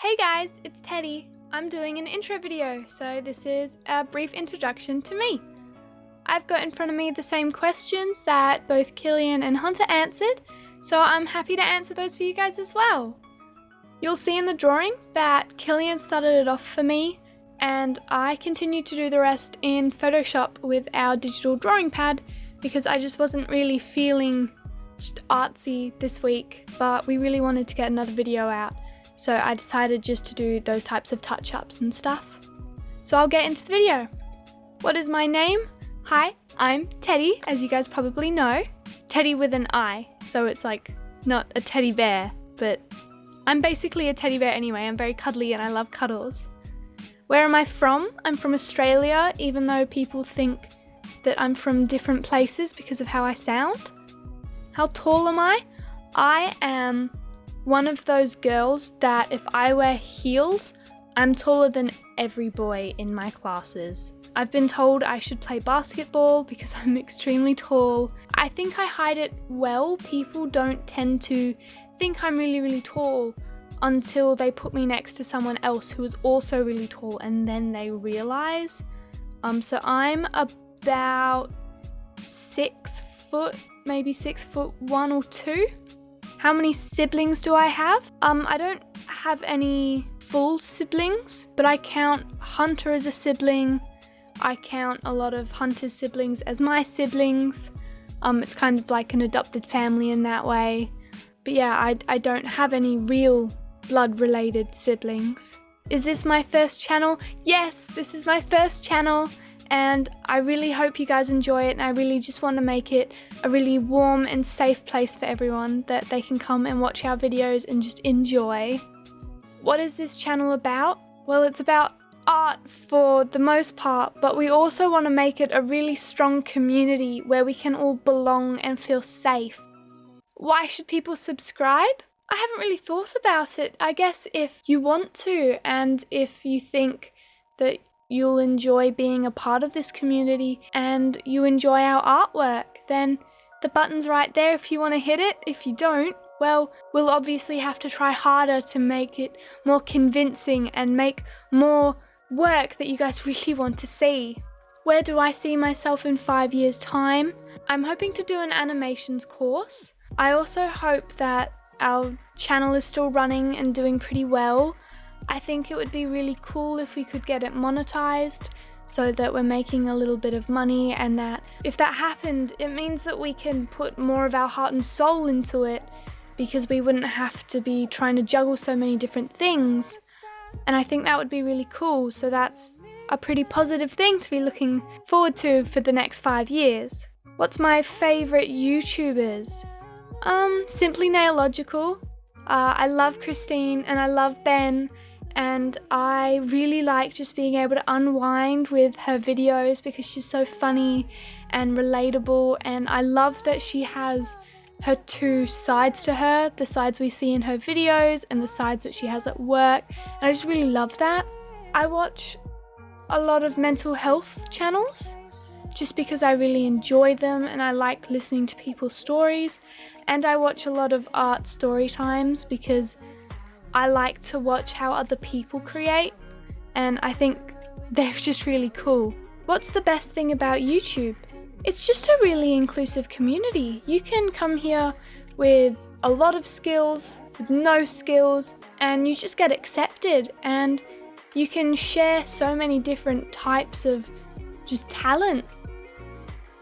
Hey guys, it's Teddi. I'm doing an intro video, so this is a brief introduction to me. I've got in front of me the same questions that both Killian and Hunter answered, so I'm happy to answer those for you guys as well. You'll see in the drawing that Killian started it off for me, and I continued to do the rest in Photoshop with our digital drawing pad because I just wasn't really feeling just artsy this week, but we really wanted to get another video out. So I decided just to do those types of touch-ups and stuff. So I'll get into the video. What is my name? Hi, I'm Teddi, as you guys probably know. Teddi with an I, so it's like not a teddy bear, but I'm basically a teddy bear anyway. I'm very cuddly and I love cuddles. Where am I from? I'm from Australia, even though people think that I'm from different places because of how I sound. How tall am I? I am one of those girls that if I wear heels, I'm taller than every boy in my classes. I've been told I should play basketball because I'm extremely tall. I think I hide it well. People don't tend to think I'm really tall until they put me next to someone else who is also really tall and then they realize. So I'm about 6 foot, maybe 6'1" or 2". How many siblings do I have? I don't have any full siblings, but I count Hunter as a sibling. I count a lot of Hunter's siblings as my siblings. It's kind of like an adopted family in that way. But yeah, I don't have any real blood-related siblings. Is this my first channel? Yes, this is my first channel. And I really hope you guys enjoy it, and I really just want to make it a really warm and safe place for everyone that they can come and watch our videos and just enjoy. What is this channel about? Well, it's about art for the most part, but we also want to make it a really strong community where we can all belong and feel safe. Why should people subscribe? I haven't really thought about it. I guess if you want to, and if you think that you'll enjoy being a part of this community and you enjoy our artwork, then the button's right there if you want to hit it. If you don't, well, we'll obviously have to try harder to make it more convincing and make more work that you guys really want to see. Where do I see myself in 5 years' time? I'm hoping to do an animations course. I also hope that our channel is still running and doing pretty well. I think it would be really cool if we could get it monetized so that we're making a little bit of money, and that if that happened, it means that we can put more of our heart and soul into it because we wouldn't have to be trying to juggle so many different things. And I think that would be really cool, so that's a pretty positive thing to be looking forward to for the next 5 years. What's my favorite YouTubers? Simply Nailogical. I love Christine and I love Ben. And I really like just being able to unwind with her videos because she's so funny and relatable, and I love that she has her two sides to her, the sides we see in her videos and the sides that she has at work, and I just really love that. I watch a lot of mental health channels just because I really enjoy them and I like listening to people's stories, and I watch a lot of art story times because I like to watch how other people create, and I think they're just really cool. What's the best thing about YouTube? It's just a really inclusive community. You can come here with a lot of skills, with no skills, and you just get accepted, and you can share so many different types of just talent.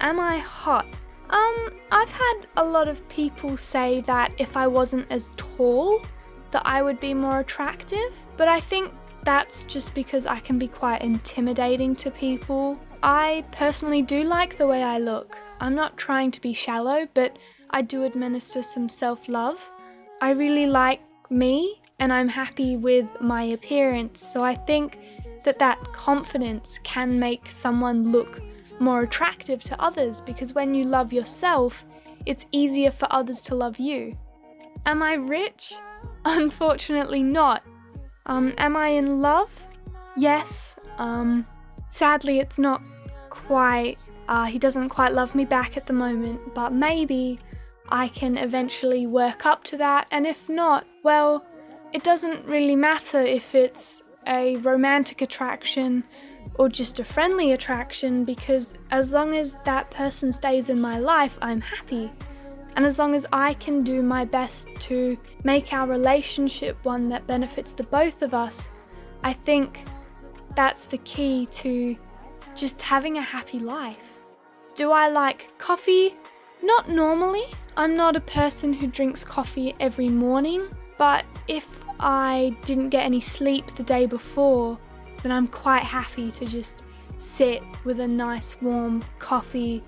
Am I hot? I've had a lot of people say that if I wasn't as tall, that I would be more attractive, but I think that's just because I can be quite intimidating to people. I personally do like the way I look. I'm not trying to be shallow, but I do administer some self-love. I really like me and I'm happy with my appearance, so I think that confidence can make someone look more attractive to others, because when you love yourself, it's easier for others to love you. Am I rich? Unfortunately not. Am I in love? Yes. Sadly it's not quite, he doesn't quite love me back at the moment, but maybe I can eventually work up to that, and if not, well, it doesn't really matter if it's a romantic attraction or just a friendly attraction, because as long as that person stays in my life, I'm happy. And as long as I can do my best to make our relationship one that benefits the both of us, I think that's the key to just having a happy life. Do I like coffee? Not normally. I'm not a person who drinks coffee every morning, but if I didn't get any sleep the day before, then I'm quite happy to just sit with a nice warm coffee.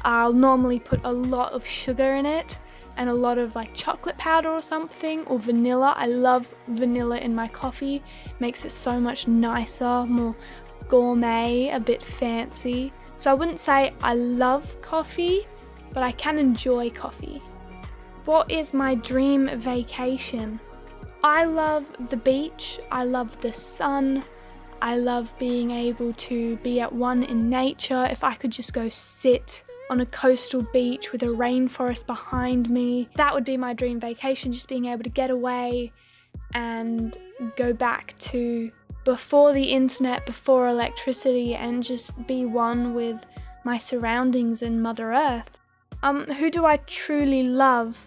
I'll normally put a lot of sugar in it and a lot of like chocolate powder or something, or vanilla. I love vanilla in my coffee. It makes it so much nicer, more gourmet, a bit fancy. So I wouldn't say I love coffee, but I can enjoy coffee. What is my dream vacation? I love the beach, I love the sun, I love being able to be at one in nature. If I could just go sit on a coastal beach with a rainforest behind me, that would be my dream vacation, just being able to get away and go back to before the internet, before electricity, and just be one with my surroundings and Mother Earth. Who do I truly love?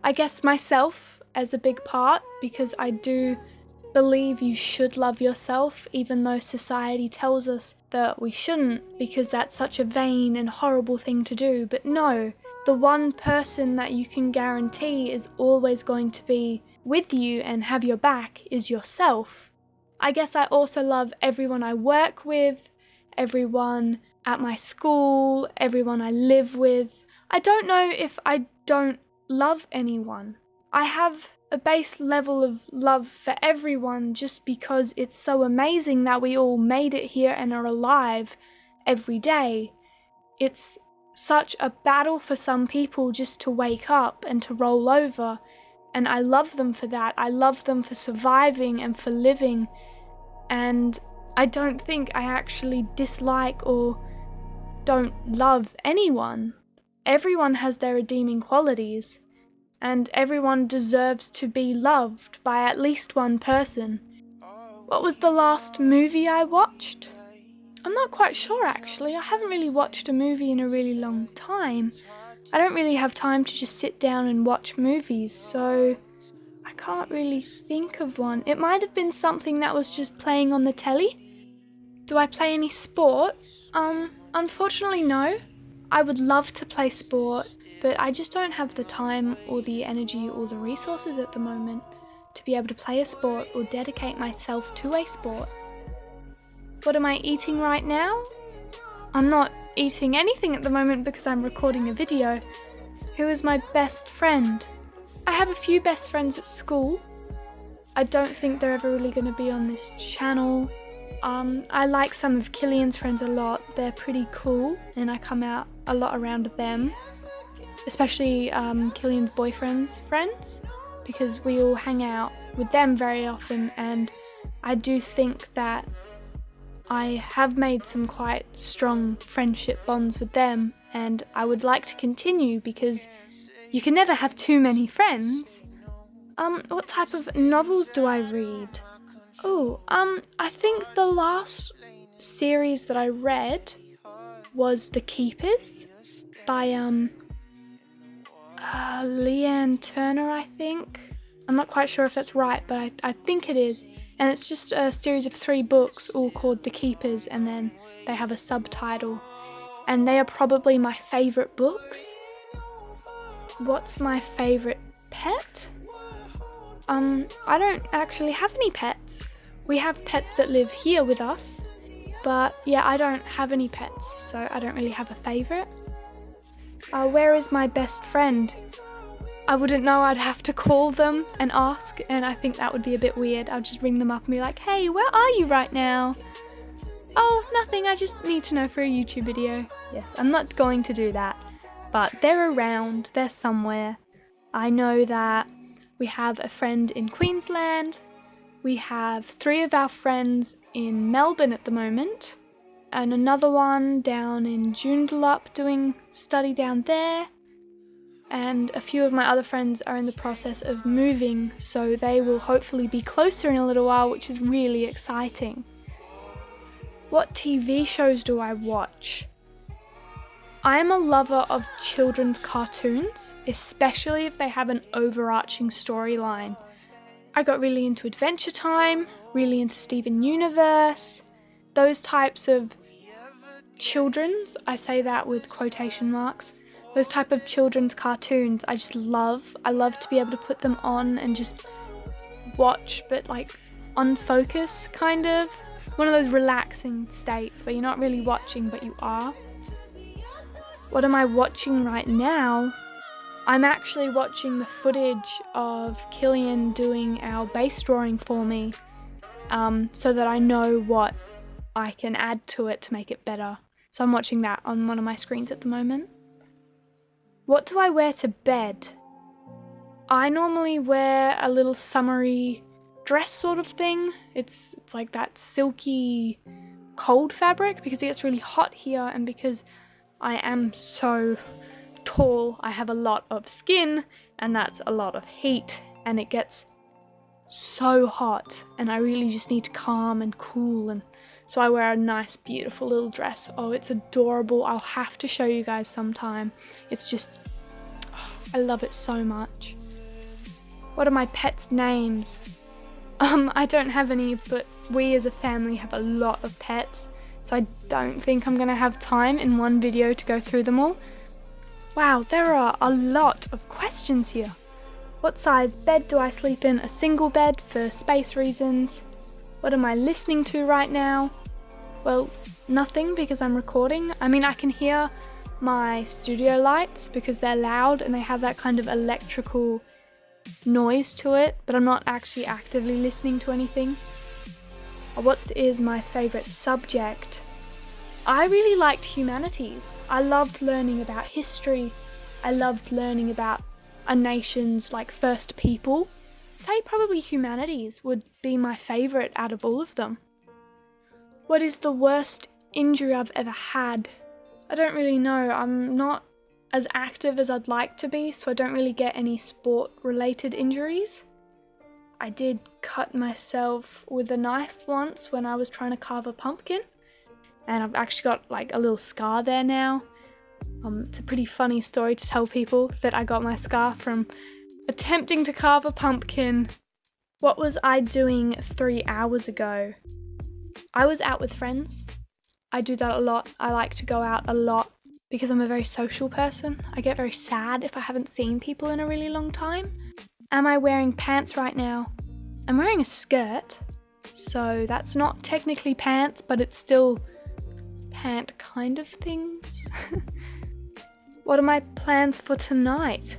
I guess myself as a big part, because I do believe you should love yourself, even though society tells us that we shouldn't, because that's such a vain and horrible thing to do. But no, the one person that you can guarantee is always going to be with you and have your back is yourself. I guess I also love everyone I work with, everyone at my school, everyone I live with. I don't know if I don't love anyone. I have a base level of love for everyone just because it's so amazing that we all made it here and are alive every day. It's such a battle for some people just to wake up and to roll over, and I love them for that. I love them for surviving and for living, and I don't think I actually dislike or don't love anyone. Everyone has their redeeming qualities, and everyone deserves to be loved by at least one person. What was the last movie I watched? I'm not quite sure actually. I haven't really watched a movie in a really long time. I don't really have time to just sit down and watch movies, so I can't really think of one. It might have been something that was just playing on the telly. Do I play any sport? Unfortunately no. I would love to play sport, but I just don't have the time or the energy or the resources at the moment to be able to play a sport or dedicate myself to a sport. What am I eating right now? I'm not eating anything at the moment because I'm recording a video. Who is my best friend? I have a few best friends at school. I don't think they're ever really going to be on this channel. I like some of Killian's friends a lot. They're pretty cool and I come out a lot around them. Especially Killian's boyfriend's friends, because we all hang out with them very often, and I do think that I have made some quite strong friendship bonds with them, and I would like to continue because you can never have too many friends. What type of novels do I read? I think the last series that I read was The Keepers by Leanne Turner, I think. I'm not quite sure if that's right, but I think it is. And it's just a series of 3 books all called The Keepers, and then they have a subtitle. And they are probably my favourite books. What's my favourite pet? I don't actually have any pets. We have pets that live here with us, but yeah, I don't have any pets, so I don't really have a favourite. Where is my best friend? I wouldn't know. I'd have to call them and ask, and I think that would be a bit weird. I'll just ring them up and be like, hey, where are you right now? Oh, nothing, I just need to know for a YouTube video. Yes, I'm not going to do that, but they're around, they're somewhere. I know that we have a friend in Queensland. We have 3 of our friends in Melbourne at the moment, and another one down in Joondalup doing study down there. and a few of my other friends are in the process of moving, so they will hopefully be closer in a little while, which is really exciting. What TV shows do I watch? I am a lover of children's cartoons, especially if they have an overarching storyline. I got really into Adventure Time, really into Steven Universe, those types of children's, I say that with quotation marks, those type of children's cartoons I just love. I love to be able to put them on and just watch, but like on focus kind of. One of those relaxing states where you're not really watching but you are. What am I watching right now? I'm actually watching the footage of Killian doing our bass drawing for me, so that I know what I can add to it to make it better. So I'm watching that on one of my screens at the moment. What do I wear to bed? I normally wear a little summery dress sort of thing. It's like that silky cold fabric because it gets really hot here, and because I am so tall, I have a lot of skin, and that's a lot of heat, and it gets so hot, and I really just need to calm and cool, and so I wear a nice beautiful little dress. Oh, it's adorable. I'll have to show you guys sometime. It's just, I love it so much. What are my pets' names? I don't have any, but we as a family have a lot of pets, so I don't think I'm gonna have time in one video to go through them all. Wow, there are a lot of questions here. What size bed do I sleep in? A single bed for space reasons. What am I listening to right now? Well, nothing because I'm recording. I mean, I can hear my studio lights because they're loud and they have that kind of electrical noise to it, but I'm not actually actively listening to anything. What is my favourite subject? I really liked humanities. I loved learning about history. I loved learning about a nation's like first people. Say probably humanities would be my favourite out of all of them. What is the worst injury I've ever had? I don't really know. I'm not as active as I'd like to be, so I don't really get any sport related injuries. I did cut myself with a knife once when I was trying to carve a pumpkin, and I've actually got like a little scar there now. It's a pretty funny story to tell people that I got my scar from attempting to carve a pumpkin. What was I doing 3 hours ago? I was out with friends. I do that a lot. I like to go out a lot because I'm a very social person. I get very sad if I haven't seen people in a really long time. Am I wearing pants right now? I'm wearing a skirt, so that's not technically pants, but it's still pant kind of things. What are my plans for tonight?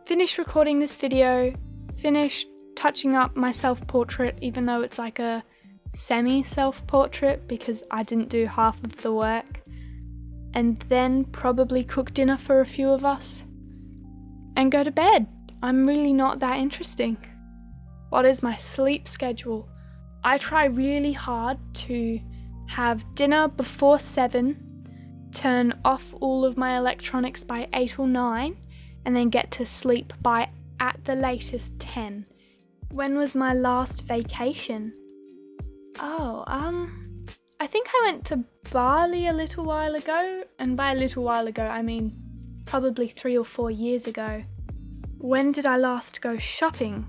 Finish recording this video, finish touching up my self-portrait, even though it's like a semi-self-portrait because I didn't do half of the work, and then probably cook dinner for a few of us and go to bed. I'm really not that interesting. What is my sleep schedule? I try really hard to have dinner before 7, turn off all of my electronics by 8 or 9, and then get to sleep by at the latest 10. When was my last vacation? Oh, I think I went to Bali a little while ago, and by a little while ago I mean probably 3 or 4 years ago. When did I last go shopping?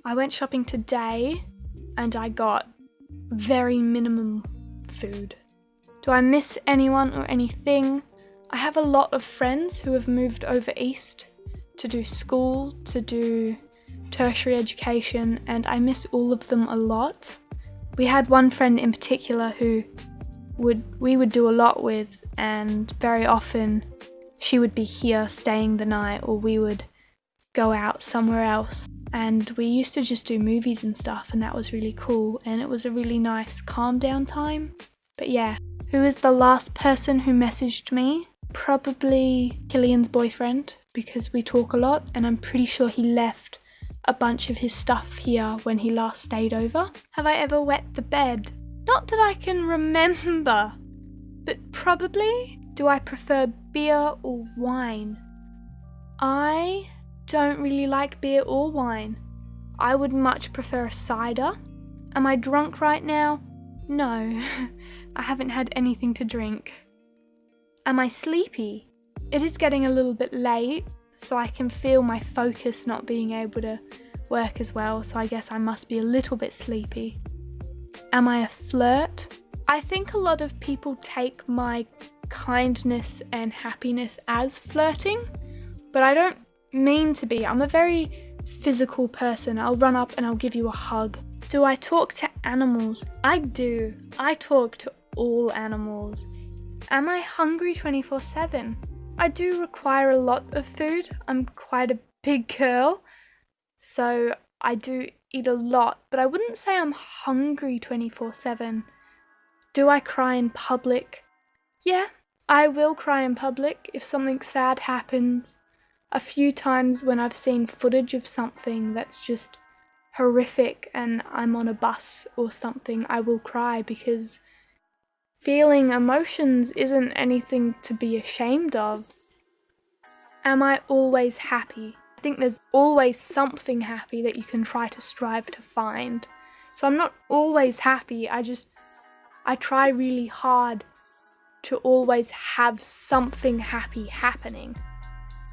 I went shopping today and I got very minimum food. Do I miss anyone or anything? I have a lot of friends who have moved over east to do school, to do tertiary education, and I miss all of them a lot. We had one friend in particular who we would do a lot with, and very often she would be here staying the night, or we would go out somewhere else, and we used to just do movies and stuff, and that was really cool, and it was a really nice calm down time. But yeah, who is the last person who messaged me? Probably Killian's boyfriend, because we talk a lot, and I'm pretty sure he left a bunch of his stuff here when he last stayed over. Have I ever wet the bed? Not that I can remember, but probably. Do I prefer beer or wine? I don't really like beer or wine. I would much prefer a cider. Am I drunk right now? No, I haven't had anything to drink. Am I sleepy? It is getting a little bit late, so I can feel my focus not being able to work as well, so I guess I must be a little bit sleepy. Am I a flirt? I think a lot of people take my kindness and happiness as flirting, but I don't mean to be. I'm a very physical person. I'll run up and I'll give you a hug. Do I talk to animals? I do. I talk to all animals. Am I hungry 24/7? I do require a lot of food. I'm quite a big girl, so I do eat a lot, but I wouldn't say I'm hungry 24/7. Do I cry in public? Yeah, I will cry in public if something sad happens. A few times when I've seen footage of something that's just horrific and I'm on a bus or something, I will cry, because feeling emotions isn't anything to be ashamed of. Am I always happy? I think there's always something happy that you can try to strive to find. So I'm not always happy, I try really hard to always have something happy happening.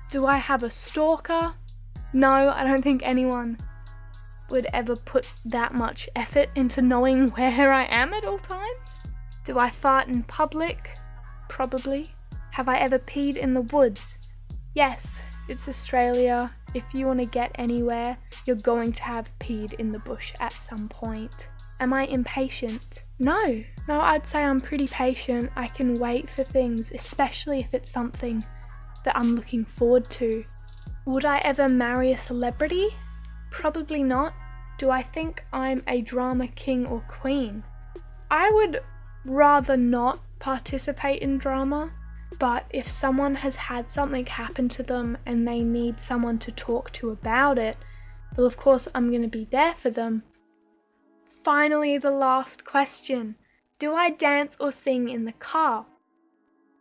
Do I have a stalker? No, I don't think anyone would ever put that much effort into knowing where I am at all times. Do I fart in public? Probably. Have I ever peed in the woods? Yes, it's Australia. If you want to get anywhere, you're going to have peed in the bush at some point. Am I impatient? No, I'd say I'm pretty patient. I can wait for things, especially if it's something that I'm looking forward to. Would I ever marry a celebrity? Probably not. Do I think I'm a drama king or queen? I would rather not participate in drama, but if someone has had something happen to them and they need someone to talk to about it, well, of course I'm going to be there for them. Finally, the last question. Do I dance or sing in the car?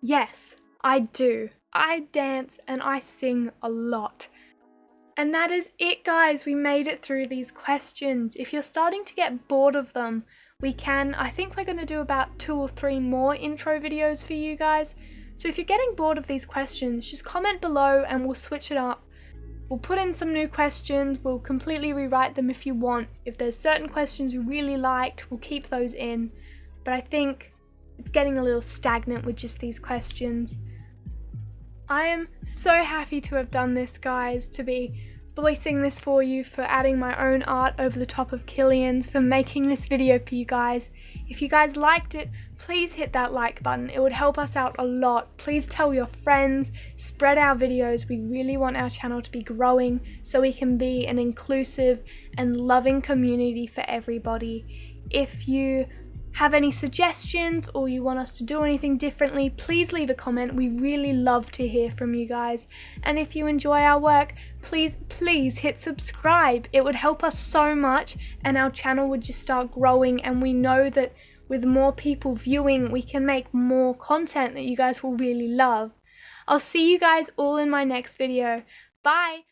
Yes, I do. I dance and I sing a lot. And that is it, guys. We made it through these questions. If you're starting to get bored of them, I think we're going to do about 2 or 3 more intro videos for you guys. So if you're getting bored of these questions, just comment below and we'll switch it up. We'll put in some new questions, we'll completely rewrite them if you want. If there's certain questions you really liked, we'll keep those in. But I think it's getting a little stagnant with just these questions. I am so happy to have done this, guys, to be voicing this for you, for adding my own art over the top of Killian's, for making this video for you guys. If you guys liked it, please hit that like button. It would help us out a lot. Please tell your friends, spread our videos. We really want our channel to be growing so we can be an inclusive and loving community for everybody. If you have any suggestions or you want us to do anything differently, please leave a comment. We really love to hear from you guys. And if you enjoy our work, please hit subscribe. It would help us so much and our channel would just start growing, and we know that with more people viewing, we can make more content that you guys will really love. I'll see you guys all in my next video. Bye!